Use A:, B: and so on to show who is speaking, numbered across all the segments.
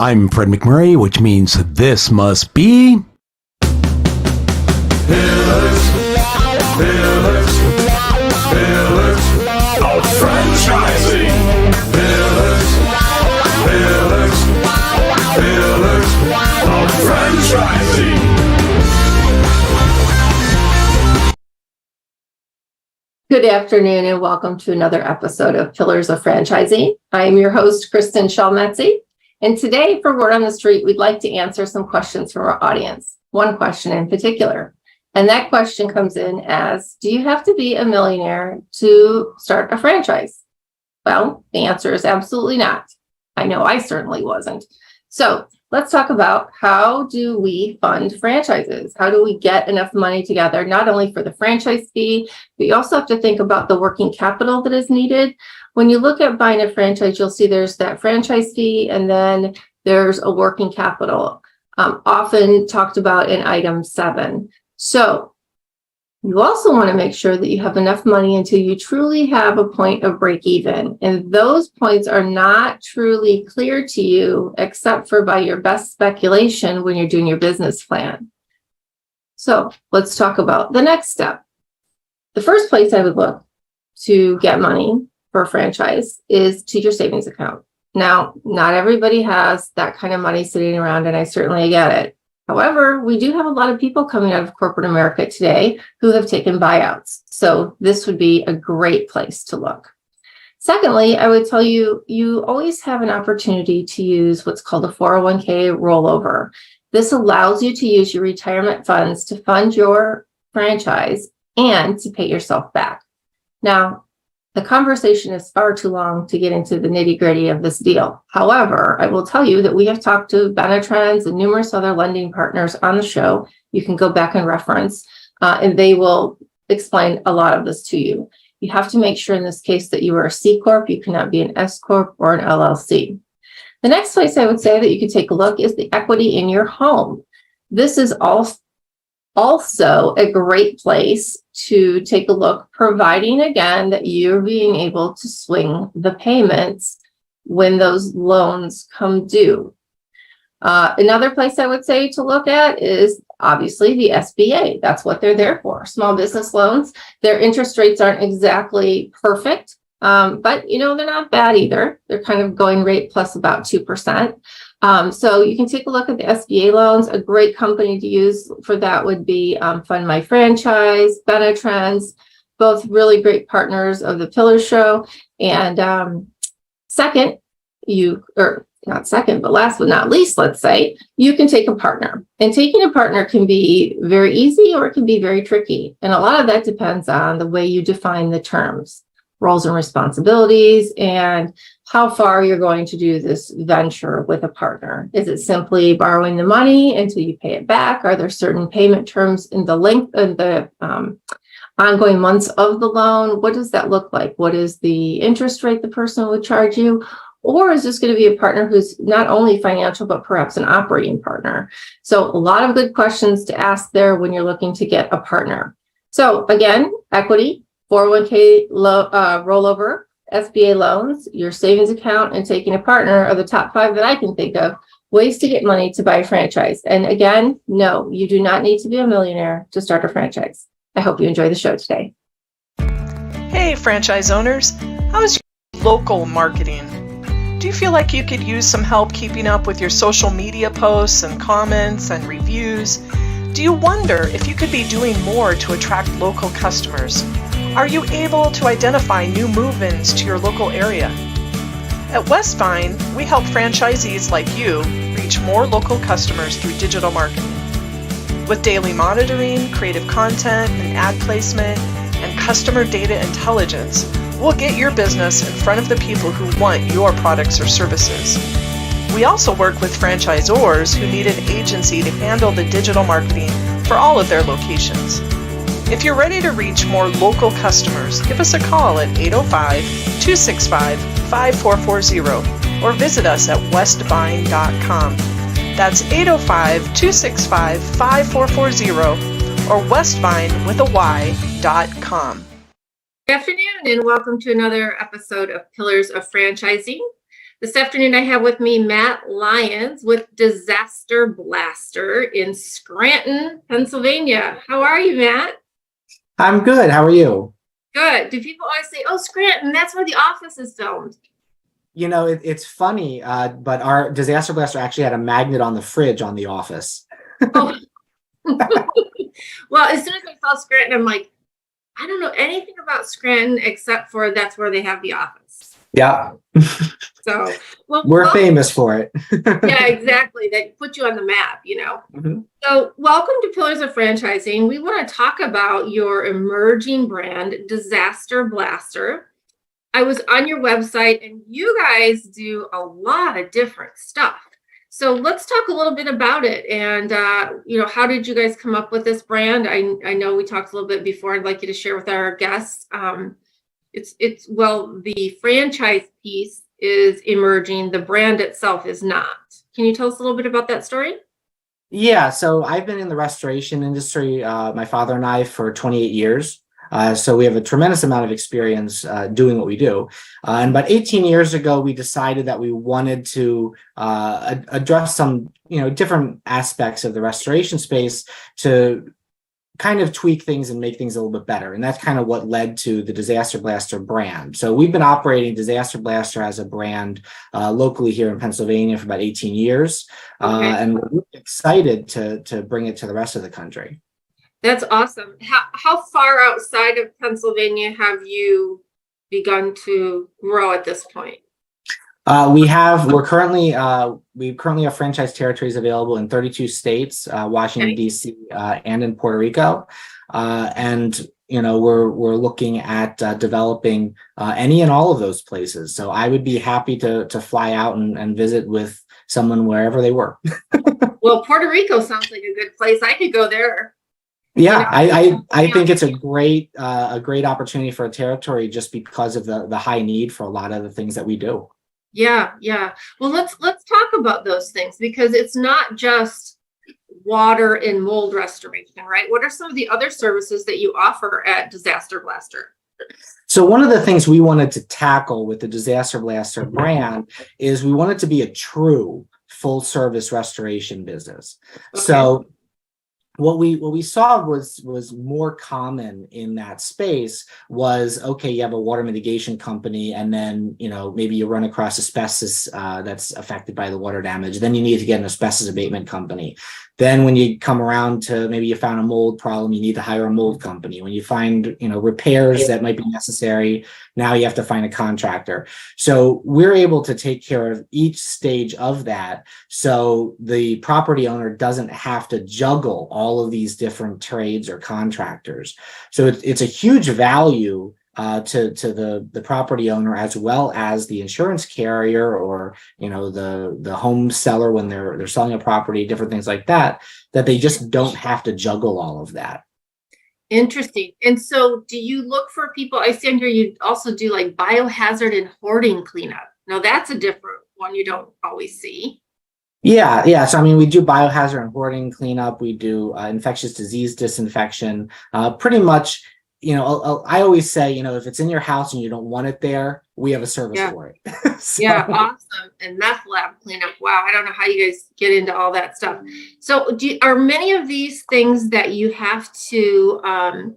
A: I'm Fred McMurray, which means this must be...
B: Pillars of Franchising. Pillars of Franchising.
C: Good afternoon and welcome to another episode of Pillars of Franchising. I am your host, Kristin Selmeczy. And today for Word on the Street, we'd like to answer some questions from our audience. One question in particular. And that question comes in as, do you have to be a millionaire to start a franchise? Well, the answer is absolutely not. I know I certainly wasn't. So let's talk about how do we fund franchises? How do we get enough money together, not only for the franchise fee, but you also have to think about the working capital that is needed. When you look at buying a franchise, you'll see there's that franchise fee and then there's a working capital, often talked about in item 7. So you also want to make sure that you have enough money until you truly have a point of break even. And those points are not truly clear to you except for by your best speculation when you're doing your business plan. So let's talk about the next step. The first place I would look to get money for a franchise is to your savings account. Now, not everybody has that kind of money sitting around, and I certainly get it. However, we do have a lot of people coming out of corporate America today who have taken buyouts. So this would be a great place to look. Secondly, I would tell you, you always have an opportunity to use what's called a 401k rollover. This allows you to use your retirement funds to fund your franchise and to pay yourself back. Now, the conversation is far too long to get into the nitty-gritty of this deal. However, I will tell you that we have talked to Benetrends and numerous other lending partners on the show. You can go back and reference, and they will explain a lot of this to you. You have to make sure in this case that you are a C Corp. You cannot be an S Corp or an LLC. The next place I would say that you could take a look is the equity in your home. This is also a great place to take a look, providing again that you're being able to swing the payments when those loans come due. Another place I would say to look at is obviously the SBA. That's what they're there for. Small business loans. Their interest rates aren't exactly perfect, but they're not bad either. They're kind of going rate plus about 2%. So you can take a look at the SBA loans. A great company to use for that would be Fund My Franchise, Benetrends, both really great partners of the Pillar Show. And last but not least, let's say, you can take a partner. And taking a partner can be very easy or it can be very tricky. And a lot of that depends on the way you define the terms, roles and responsibilities, and how far you're going to do this venture with a partner. Is it simply borrowing the money until you pay it back? Are there certain payment terms in the length of the ongoing months of the loan? What does that look like? What is the interest rate the person would charge you? Or is this going to be a partner who's not only financial, but perhaps an operating partner? So a lot of good questions to ask there when you're looking to get a partner. So again, equity, 401k rollover, SBA loans, your savings account, and taking a partner are the top 5 that I can think of ways to get money to buy a franchise. And again, no, you do not need to be a millionaire to start a franchise. I hope you enjoy the show today.
D: Hey, franchise owners. How is your local marketing? Do you feel like you could use some help keeping up with your social media posts and comments and reviews? Do you wonder if you could be doing more to attract local customers? Are you able to identify new move-ins to your local area? At Westvine, we help franchisees like you reach more local customers through digital marketing. With daily monitoring, creative content, and ad placement, and customer data intelligence, we'll get your business in front of the people who want your products or services. We also work with franchisors who need an agency to handle the digital marketing for all of their locations. If you're ready to reach more local customers, give us a call at 805-265-5440 or visit us at westvine.com. That's 805-265-5440 or westvine.com.
C: Good afternoon and welcome to another episode of Pillars of Franchising. This afternoon, I have with me Matt Lyons with Disaster Blaster in Scranton, Pennsylvania. How are you, Matt?
E: I'm good. How are you?
C: Good. Do people always say, oh, Scranton, that's where The Office is filmed?
E: You know, it's funny, but our Disaster Blaster actually had a magnet on the fridge on The Office.
C: Oh. Well, as soon as I saw Scranton, I'm like, I don't know anything about Scranton except for that's where they have The Office.
E: Yeah.
C: So, well,
E: We're famous for it.
C: Yeah, exactly. They put you on the map, you know.
E: Mm-hmm.
C: So, welcome to Pillars of Franchising. We want to talk about your emerging brand, Disaster Blaster. I was on your website, and you guys do a lot of different stuff. So let's talk a little bit about it. And, how did you guys come up with this brand? I know we talked a little bit before. I'd like you to share with our guests. The franchise piece is emerging. The brand itself is not. Can you tell us a little bit about that story?
E: Yeah, so I've been in the restoration industry, my father and I, for 28 years. So we have a tremendous amount of experience doing what we do. And about 18 years ago, we decided that we wanted to address some, different aspects of the restoration space to kind of tweak things and make things a little bit better. And that's kind of what led to the Disaster Blaster brand. So we've been operating Disaster Blaster as a brand locally here in Pennsylvania for about 18 years.
C: Okay.
E: And we're really excited to bring it to the rest of the country.
C: That's awesome. How far outside of Pennsylvania have you begun to grow at this point?
E: We currently have franchise territories available in 32 states, Washington, D.C., and in Puerto Rico. We're looking at developing any and all of those places. So I would be happy to fly out and visit with someone wherever they were.
C: Well, Puerto Rico sounds like a good place. I could go there.
E: Yeah, I think it's a great opportunity for a territory just because of the high need for a lot of the things that we do.
C: Yeah. Well, let's talk about those things, because it's not just water and mold restoration, right? What are some of the other services that you offer at Disaster Blaster?
E: So one of the things we wanted to tackle with the Disaster Blaster brand is we wanted to be a true full service restoration business. Okay. So what we saw was more common in that space was, okay, you have a water mitigation company, and then maybe you run across asbestos that's affected by the water damage. Then you need to get an asbestos abatement company. Then when you come around to maybe you found a mold problem, you need to hire a mold company. When you find repairs that might be necessary, now you have to find a contractor. So we're able to take care of each stage of that, so the property owner doesn't have to juggle all of these different trades or contractors. So it's a huge value to the property owner, as well as the insurance carrier, or the home seller when they're selling a property, different things like that they just don't have to juggle all of that.
C: Interesting. And so do you look for people? I see here you also do like biohazard and hoarding cleanup. Now that's a different one you don't always see.
E: Yeah. So, we do biohazard and hoarding cleanup. We do infectious disease disinfection. Pretty much, I always say, if it's in your house and you don't want it there, we have a service for it. So.
C: Yeah, awesome. And meth lab cleanup. Wow, I don't know how you guys get into all that stuff. So are many of these things that you have to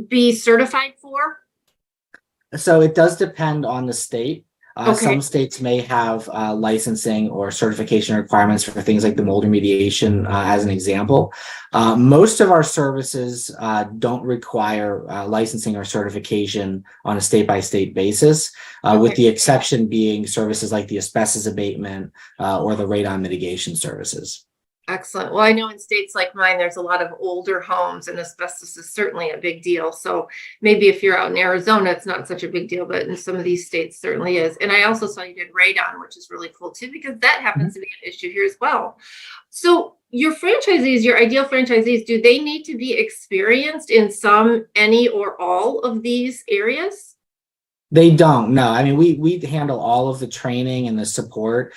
C: be certified for?
E: So it does depend on the state.
C: Okay.
E: Some states may have licensing or certification requirements for things like the mold remediation, as an example. Most of our services don't require licensing or certification on a state-by-state basis, with the exception being services like the asbestos abatement or the radon mitigation services.
C: Excellent. Well, I know in states like mine, there's a lot of older homes, and asbestos is certainly a big deal. So maybe if you're out in Arizona, it's not such a big deal, but in some of these states certainly is. And I also saw you did radon, which is really cool too, because that happens to be an issue here as well. So your franchisees, your ideal franchisees, do they need to be experienced in some, any, or all of these areas?
E: They don't. No, we handle all of the training and the support.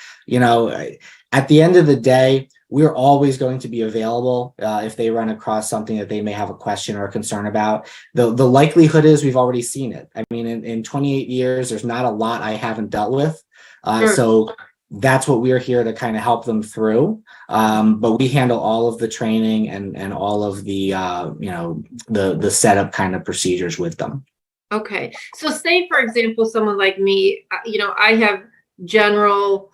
E: At the end of the day, we're always going to be available if they run across something that they may have a question or a concern about. The likelihood is we've already seen it. In 28 years, there's not a lot I haven't dealt with.
C: Sure.
E: So that's what we're here to kind of help them through. But we handle all of the training and all of the the setup kind of procedures with them.
C: Okay. So say, for example, someone like me, I have general,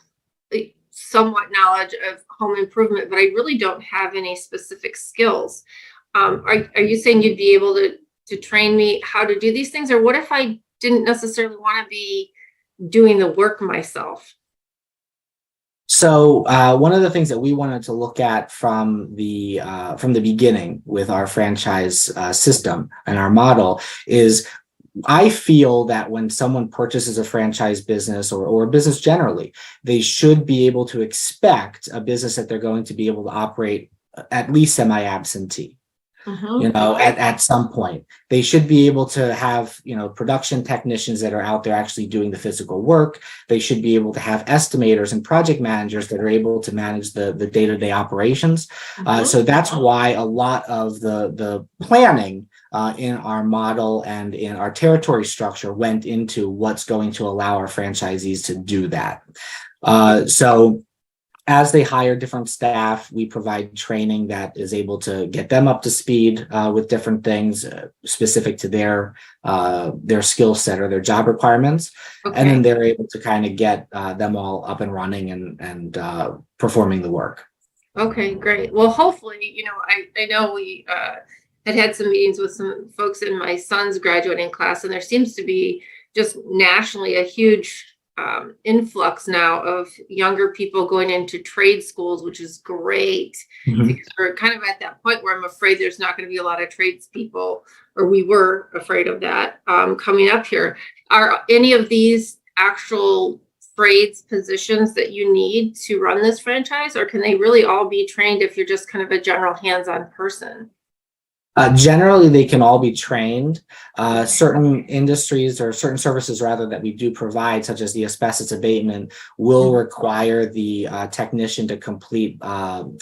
C: somewhat knowledge of home improvement, but I really don't have any specific skills. Are you saying you'd be able to train me how to do these things? Or what if I didn't necessarily want to be doing the work myself?
E: So one of the things that we wanted to look at from the beginning with our franchise system and our model is, I feel that when someone purchases a franchise business or a business generally, they should be able to expect a business that they're going to be able to operate at least semi-absentee. At some point, they should be able to have, production technicians that are out there actually doing the physical work. They should be able to have estimators and project managers that are able to manage the day-to-day operations. So that's why a lot of the planning in our model and in our territory structure went into what's going to allow our franchisees to do that. So as they hire different staff, we provide training that is able to get them up to speed with different things specific to their skill set or their job requirements. Okay. And then they're able to kind of get them all up and running and performing the work.
C: Okay, great. Well, hopefully, I know we had some meetings with some folks in my son's graduating class, and there seems to be just nationally a huge influx now of younger people going into trade schools, which is great. Because we're kind of at that point where I'm afraid there's not going to be a lot of tradespeople, or we were afraid of that coming up here. Are any of these actual trades positions that you need to run this franchise, or can they really all be trained if you're just kind of a general hands-on person?
E: Generally, they can all be trained. Certain industries or certain services, rather, that we do provide, such as the asbestos abatement, will require the technician to complete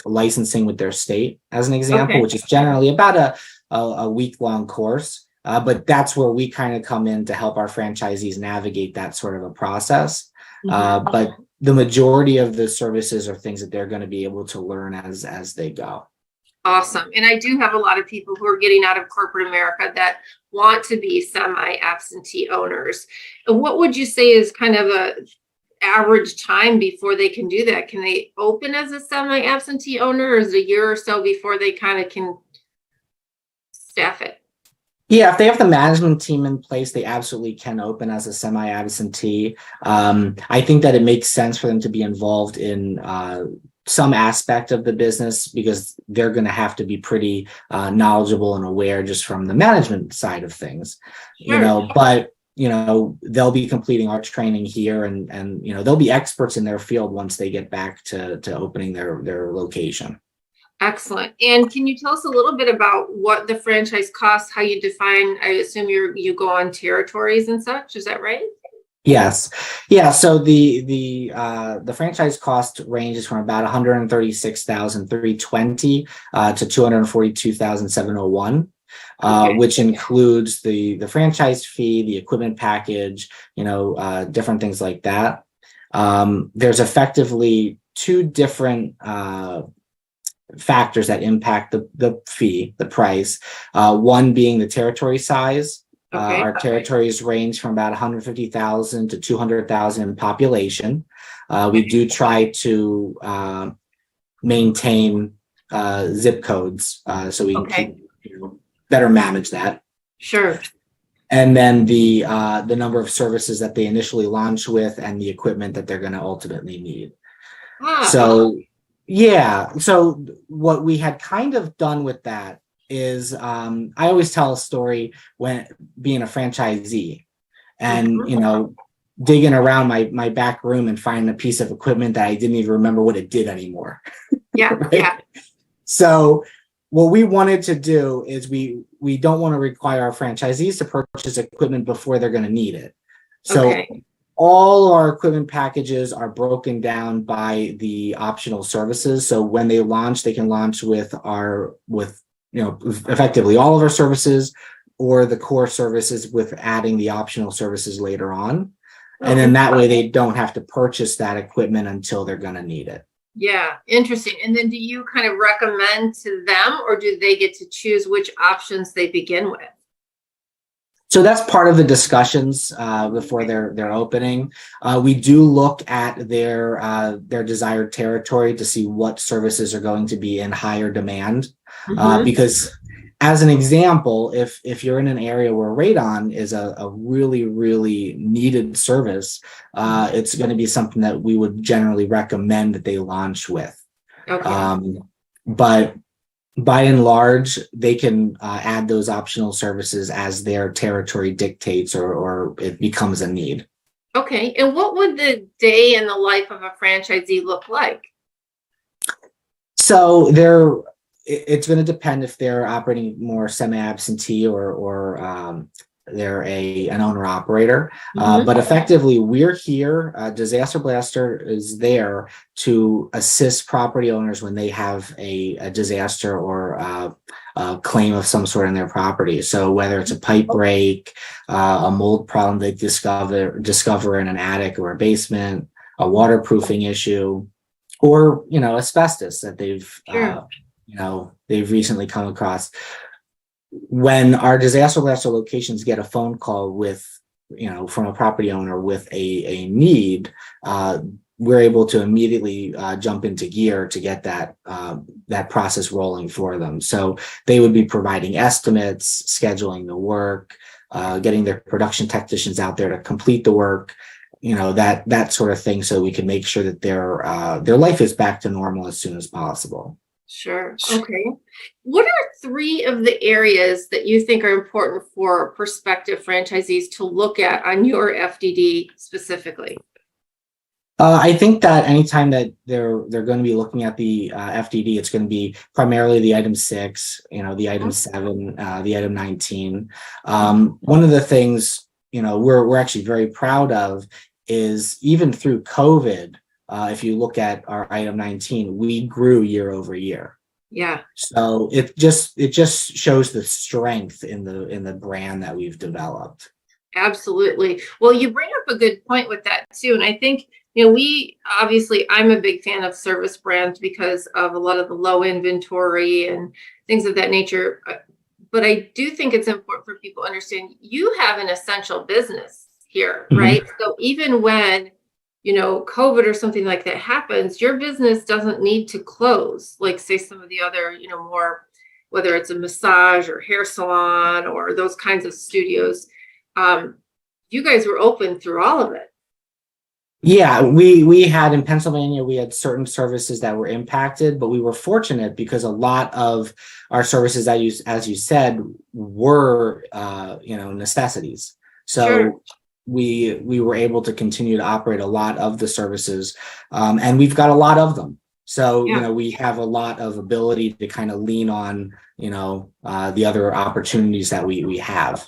E: licensing with their state, as an example, which is generally about a week-long course. But that's where we kind of come in to help our franchisees navigate that sort of a process. But the majority of the services are things that they're going to be able to learn as they go.
C: Awesome. And I do have a lot of people who are getting out of corporate America that want to be semi-absentee owners. And what would you say is kind of a average time before they can do that? Can they open as a semi-absentee owner, or is it a year or so before they kind of can staff it?
E: Yeah, if they have the management team in place, they absolutely can open as a semi-absentee. I think that it makes sense for them to be involved in some aspect of the business, because they're going to have to be pretty knowledgeable and aware just from the management side of things.
C: Sure.
E: But they'll be completing our training here, and they'll be experts in their field once they get back to opening their location.
C: Excellent. And can you tell us a little bit about what the franchise costs, how you define? I assume you go on territories and such. Is that right?
E: Yes. Yeah. So the franchise cost ranges from about $136,320 to $242,701, which includes the franchise fee, the equipment package, different things like that. There's effectively two different factors that impact the fee, the price. One being the territory size. Our territories range from about 150,000 to 200,000 in population. We do try to maintain zip codes so we can better manage that.
C: Sure.
E: And then the number of services that they initially launch with, and the equipment that they're going to ultimately need. So what we had kind of done with that is I always tell a story when being a franchisee and digging around my back room and finding a piece of equipment that I didn't even remember what it did anymore. Right? So what we wanted to do is we don't want to require our franchisees to purchase equipment before they're going to need it. So all our equipment packages are broken down by the optional services. So when they launch, they can launch with effectively all of our services, or the core services with adding the optional services later on. And then that way they don't have to purchase that equipment until they're going to need it.
C: Yeah, interesting. And then do you kind of recommend to them, or do they get to choose which options they begin with?
E: So that's part of the discussions before their opening. We do look at their desired territory to see what services are going to be in higher demand. Because as an example, if you're in an area where radon is a really, really needed service, it's going to be something that we would generally recommend that they launch with.
C: Okay.
E: But by and large, they can add those optional services as their territory dictates or it becomes a need.
C: Okay. And what would the day in the life of a franchisee look like?
E: So it's going to depend if they're operating more semi-absentee or they're an owner operator. But effectively, we're here. Disaster Blaster is there to assist property owners when they have a disaster or a claim of some sort in their property. So whether it's a pipe break, a mold problem they discover in an attic or a basement, a waterproofing issue, or asbestos that they've recently come across. When our Disaster Blaster locations get a phone call from a property owner with a need, we're able to immediately jump into gear to get that process rolling for them. So they would be providing estimates, scheduling the work, getting their production technicians out there to complete the work, that sort of thing, so we can make sure that their life is back to normal as soon as possible.
C: Sure. Okay. What are 3 of the areas that you think are important for prospective franchisees to look at on your FDD specifically?
E: I think that anytime that they're going to be looking at the FDD, it's going to be primarily the item 6, the item 7, the item 19. One of the things we're actually very proud of is even through COVID. If you look at our item 19, we grew year over year.
C: Yeah.
E: So it just shows the strength in the brand that we've developed.
C: Absolutely. Well, you bring up a good point with that too. And I think, I'm a big fan of service brands because of a lot of the low inventory and things of that nature. But I do think it's important for people to understand you have an essential business here, right? So even when COVID or something like that happens, your business doesn't need to close, like say some of the other, more, whether it's a massage or hair salon or those kinds of studios. You guys were open through all of it.
E: Yeah, we had in Pennsylvania, we had certain services that were impacted, but we were fortunate because a lot of our services, as you said, were necessities. So
C: Sure.
E: we were able to continue to operate a lot of the services, and we've got a lot of them. So we have a lot of ability to kind of lean on the other opportunities that we have.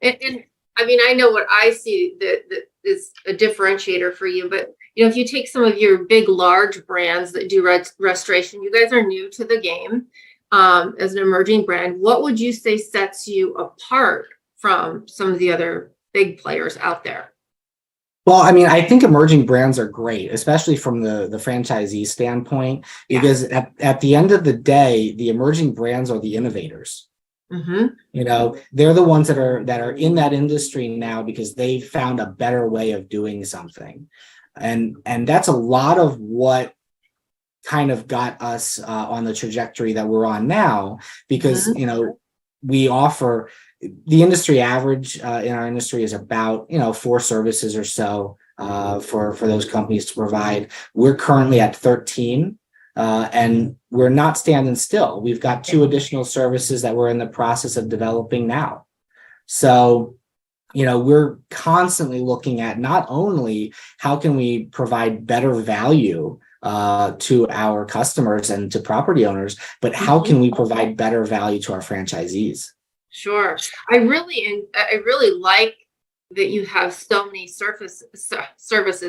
C: And I know what I see that is a differentiator for you, but if you take some of your big, large brands that do restoration, you guys are new to the game as an emerging brand. What would you say sets you apart from some of the other big players out there?
E: Well, I think emerging brands are great, especially from the franchisee standpoint, because at the end of the day, the emerging brands are the innovators. They're the ones that are in that industry now because they found a better way of doing something, and that's a lot of what kind of got us on the trajectory that we're on now, because we offer the industry average in our industry is about 4 services or so for those companies to provide. We're currently at 13. And we're not standing still. We've got 2 additional services that we're in the process of developing now. So, we're constantly looking at not only how can we provide better value to our customers and to property owners, but how can we provide better value to our franchisees?
C: Sure. I really like that you have so many services,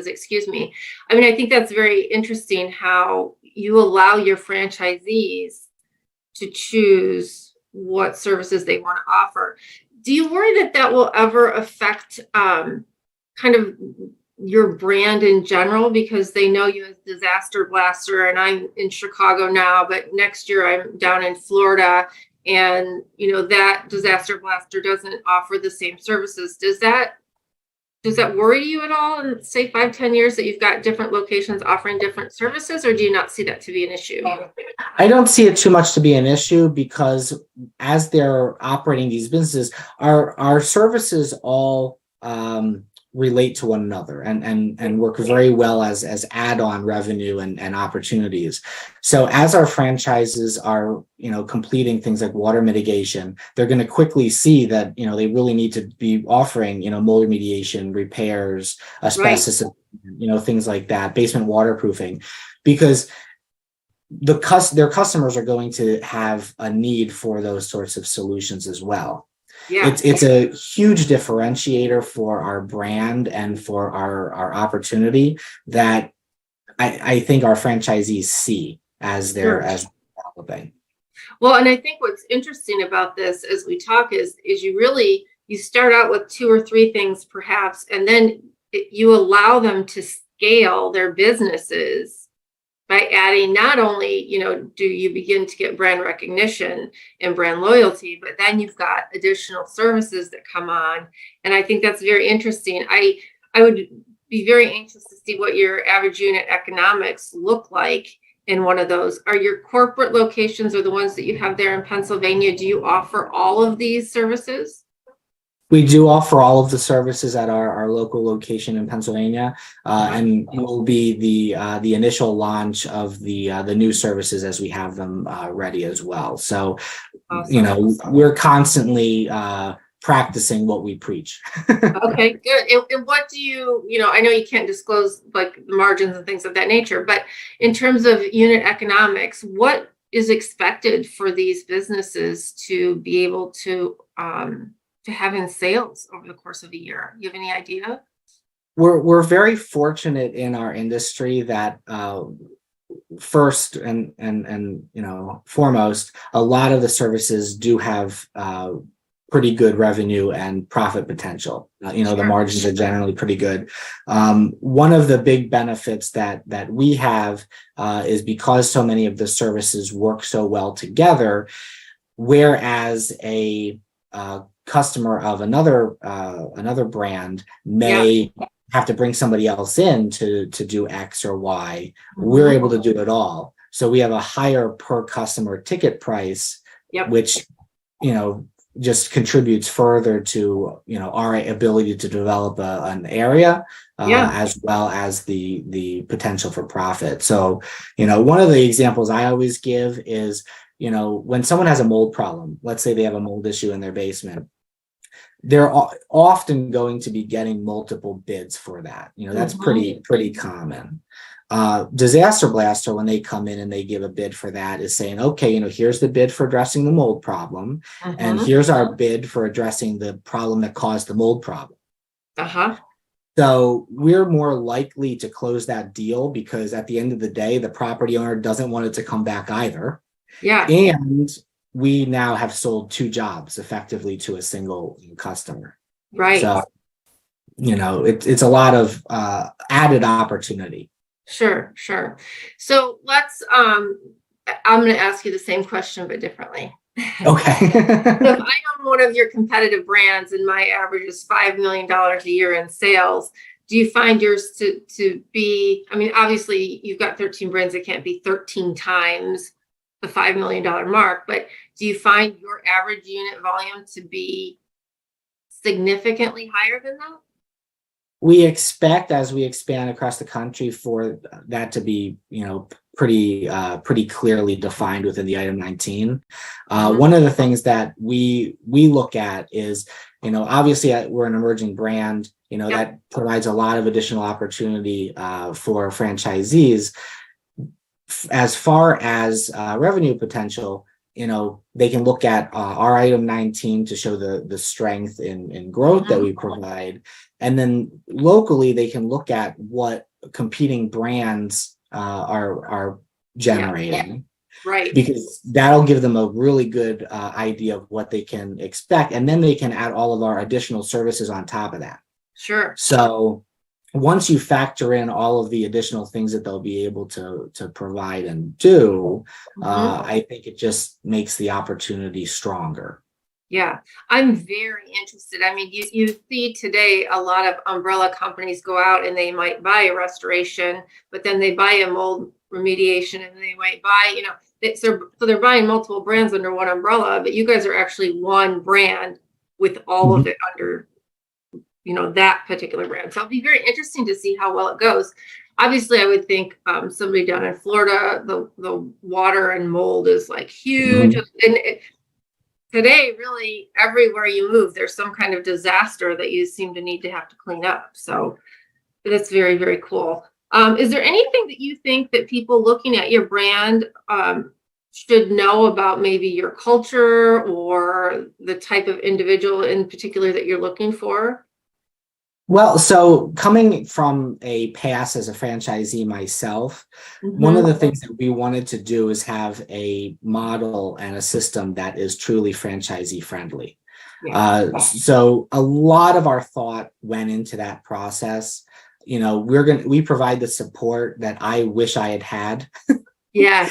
C: excuse me. I think that's very interesting how you allow your franchisees to choose what services they want to offer. Do you worry that will ever affect kind kind of your brand in general, because they know you as Disaster Blaster, and I'm in Chicago now, but next year I'm down in Florida, and that Disaster Blaster doesn't offer the same services. Does that worry you at all in, say, 5-10 years, that you've got different locations offering different services, or do you not see that to be an issue?
E: I don't see it too much to be an issue, because as they're operating these businesses, our services all relate to one another and work very well as add-on revenue and opportunities. So as our franchises are completing things like water mitigation, they're going to quickly see that they really need to be offering mold remediation, repairs, asbestos, things like that, basement waterproofing, because their customers are going to have a need for those sorts of solutions as well.
C: Yeah.
E: It's a huge differentiator for our brand and for our opportunity that I think our franchisees see as as developing.
C: Well, and I think what's interesting about this as we talk is you start out with 2 or 3 things perhaps, and then you allow them to scale their businesses by adding, not only, do you begin to get brand recognition and brand loyalty, but then you've got additional services that come on. And I think that's very interesting. I would be very anxious to see what your average unit economics look like in one of those. Are your corporate locations, or the ones that you have there in Pennsylvania, do you offer all of these services?
E: We do offer all of the services at our local location in Pennsylvania, and will be the initial launch of the new services as we have them ready as well. So, awesome. We're constantly practicing what we preach.
C: Okay, good. And what do I know you can't disclose like the margins and things of that nature, but in terms of unit economics, what is expected for these businesses to be able to have in sales over the course of a year? You have any idea?
E: We're very fortunate in our industry that first and foremost, a lot of the services do have pretty good revenue and profit potential.
C: Sure.
E: The margins are generally pretty good. One of the big benefits that we have is because so many of the services work so well together, whereas a customer of another brand may have to bring somebody else in to do X or Y. We're able to do it all. So we have a higher per customer ticket price, which, just contributes further to, our ability to develop an area, as well as the potential for profit. So, one of the examples I always give is, when someone has a mold problem, let's say they have a mold issue in their basement, they're often going to be getting multiple bids for that. That's pretty common. Disaster Blaster, when they come in and they give a bid for that, is saying, okay, here's the bid for addressing the mold problem, and here's our bid for addressing the problem that caused the mold problem. So we're more likely to close that deal, because at the end of the day, the property owner doesn't want it to come back either. And we now have sold 2 jobs effectively to a single customer.
C: Right.
E: So, it's a lot of added opportunity.
C: Sure. So let's, I'm going to ask you the same question, but differently.
E: Okay.
C: So if I own one of your competitive brands and my average is $5 million a year in sales, do you find yours to be, obviously you've got 13 brands, it can't be 13 times the $5 million mark, but do you find your average unit volume to be significantly higher than that?
E: We expect, as we expand across the country, for that to be, pretty clearly defined within the item 19. One of the things that we look at is, obviously we're an emerging brand, that provides a lot of additional opportunity for franchisees. As far as revenue potential, they can look at our item 19 to show the strength in growth that we provide. And then locally, they can look at what competing brands are generating.
C: Right.
E: Because that'll give them a really good idea of what they can expect. And then they can add all of our additional services on top of that.
C: Sure.
E: So once you factor in all of the additional things that they'll be able to provide and do, I think it just makes the opportunity stronger.
C: Yeah, I'm very interested. I mean, you see today a lot of umbrella companies go out and they might buy a restoration, but then they buy a mold remediation, and they might buy, so they're buying multiple brands under one umbrella, but you guys are actually one brand with all of it under, that particular brand. So it'll be very interesting to see how well it goes. Obviously, I would think somebody down in Florida, the water and mold is like huge. And today, really, everywhere you move, there's some kind of disaster that you seem to need to have to clean up. So that's very, very cool. Is there anything that you think that people looking at your brand should know about maybe your culture or the type of individual in particular that you're looking for?
E: Well, so coming from a past as a franchisee myself, one of the things that we wanted to do is have a model and a system that is truly franchisee friendly. So a lot of our thought went into that process. We provide the support that I wish I had had.
C: Yeah.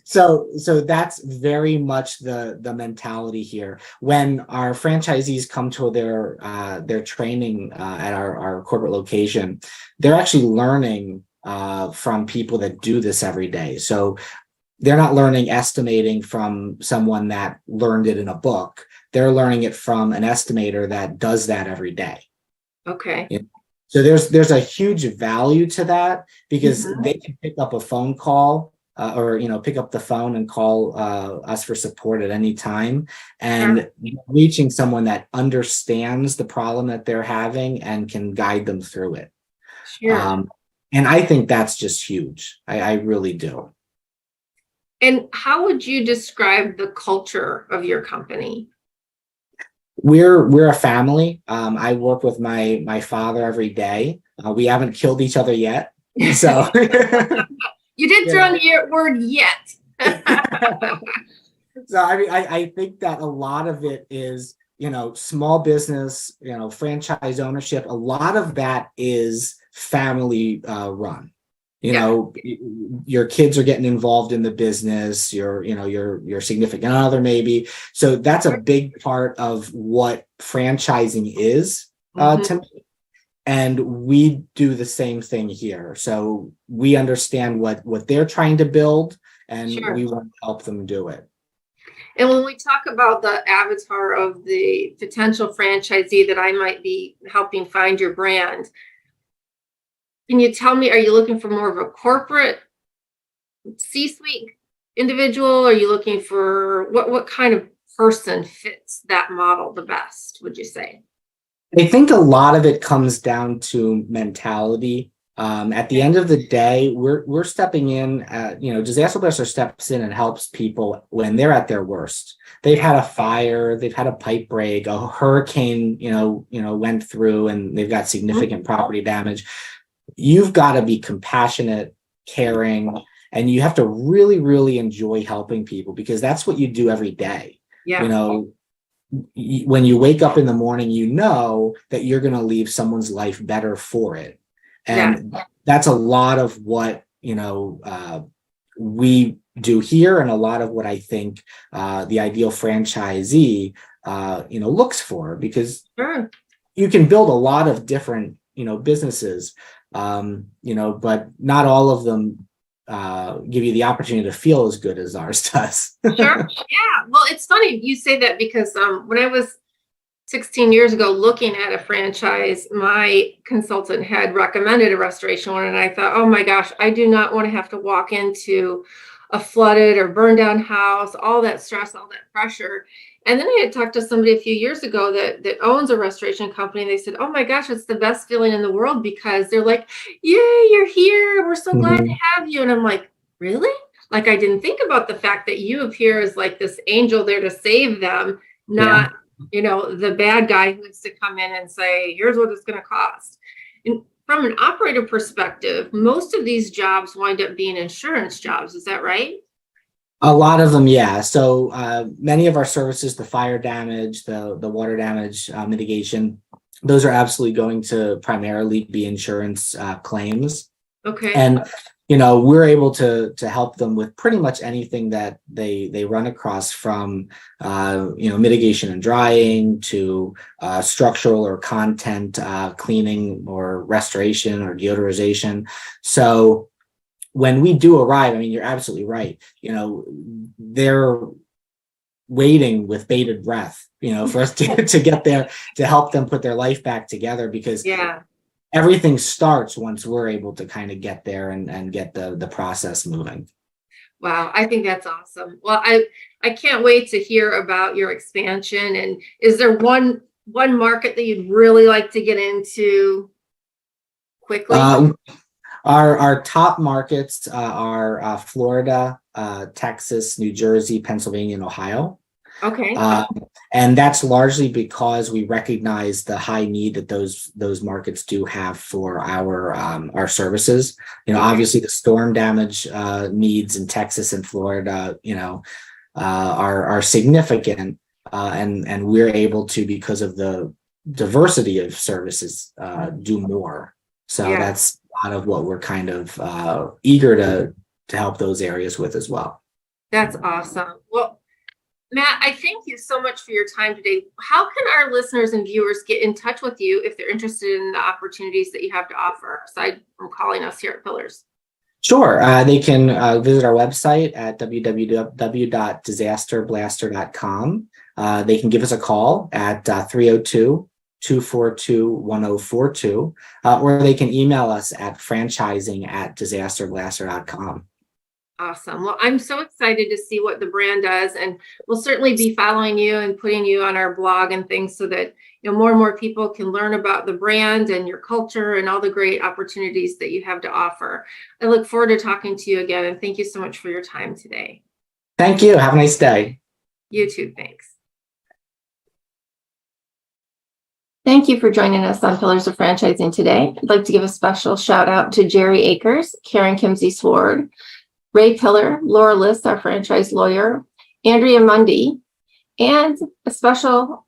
E: So that's very much the mentality here. When our franchisees come to their training at our corporate location, they're actually learning from people that do this every day. So they're not learning estimating from someone that learned it in a book. They're learning it from an estimator that does that every day.
C: Okay.
E: So there's a huge value to that, because they can pick up a phone call or pick up the phone and call us for support at any time, and reaching someone that understands the problem that they're having and can guide them through it.
C: Sure.
E: And I think that's just huge. I really do.
C: And how would you describe the culture of your company?
E: We're a family. I work with my father every day. We haven't killed each other yet, so.
C: You did throw in the word yet.
E: So I think that a lot of it is, small business, franchise ownership. A lot of that is family run. Your kids are getting involved in the business, your significant other maybe. So that's a big part of what franchising is to me. And we do the same thing here. So we understand what they're trying to build, and we want to help them do it.
C: And when we talk about the avatar of the potential franchisee that I might be helping find your brand, can you tell me, are you looking for more of a corporate C-suite individual? Are you looking for what kind of person fits that model the best, would you say?
E: I think a lot of it comes down to mentality. At the end of the day, we're stepping in. Disaster Blaster steps in and helps people when they're at their worst. They've had a fire, they've had a pipe break, a hurricane, went through, and they've got significant property damage. You've got to be compassionate, caring, and you have to really, really enjoy helping people, because that's what you do every day. When you wake up in the morning, that you're going to leave someone's life better for it. And that's a lot of what, we do here, and a lot of what I think the ideal franchisee, looks for, because you can build a lot of different, businesses, but not all of them give you the opportunity to feel as good as ours does.
C: Sure. Yeah. Well, it's funny you say that, because when I was 16 years ago looking at a franchise, my consultant had recommended a restoration one, and I thought, oh my gosh, I do not want to have to walk into a flooded or burned down house, all that stress, all that pressure. And then I had talked to somebody a few years ago that owns a restoration company, and they said, oh my gosh, it's the best feeling in the world, because they're like, yay, you're here, we're so glad to have you. And I'm like, really? Like, I didn't think about the fact that you appear as like this angel there to save them, not the bad guy who needs to come in and say, here's what it's going to cost. And from an operator perspective, most of these jobs wind up being insurance jobs. Is that right?
E: A lot of them, yeah. So many of our services, the fire damage, the water damage mitigation, those are absolutely going to primarily be insurance claims.
C: Okay.
E: And we're able to help them with pretty much anything that they run across, from mitigation and drying to structural or content cleaning or restoration or deodorization. So when we do arrive, I mean, you're absolutely right. They're waiting with bated breath, for us to get there, to help them put their life back together, because everything starts once we're able to kind of get there and get the process moving.
C: Wow, I think that's awesome. Well, I can't wait to hear about your expansion. And is there one market that you'd really like to get into quickly?
E: Our top markets are Florida, Texas, New Jersey, Pennsylvania, and Ohio.
C: Okay.
E: And that's largely because we recognize the high need that those markets do have for our services. Obviously the storm damage needs in Texas and Florida, are significant, and we're able to, because of the diversity of services, do more. So that's a lot of what we're kind of eager to help those areas with as well.
C: That's awesome. Well, Matt, I thank you so much for your time today. How can our listeners and viewers get in touch with you if they're interested in the opportunities that you have to offer, aside from calling us here at Pillars?
E: Sure. They can visit our website at www.disasterblaster.com. They can give us a call at 302-242-1042, or they can email us at franchising@disasterblaster.com.
C: Awesome. Well, I'm so excited to see what the brand does, and we'll certainly be following you and putting you on our blog and things so that more and more people can learn about the brand and your culture and all the great opportunities that you have to offer. I look forward to talking to you again, and thank you so much for your time today.
E: Thank you. Have a nice day.
C: You too. Thanks. Thank you for joining us on Pillars of Franchising today. I'd like to give a special shout out to Jerry Akers, Karen Kimsey Sword, Ray Pillar, Laura Liss, our franchise lawyer, Andrea Mundy, and a special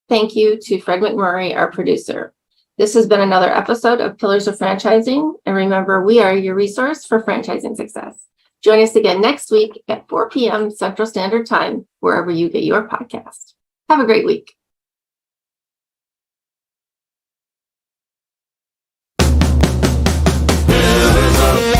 C: thank you to Fred McMurray, our producer. This has been another episode of Pillars of Franchising, and remember, we are your resource for franchising success. Join us again next week at 4 p.m. Central Standard Time, wherever you get your podcast. Have a great week.
B: Pillars of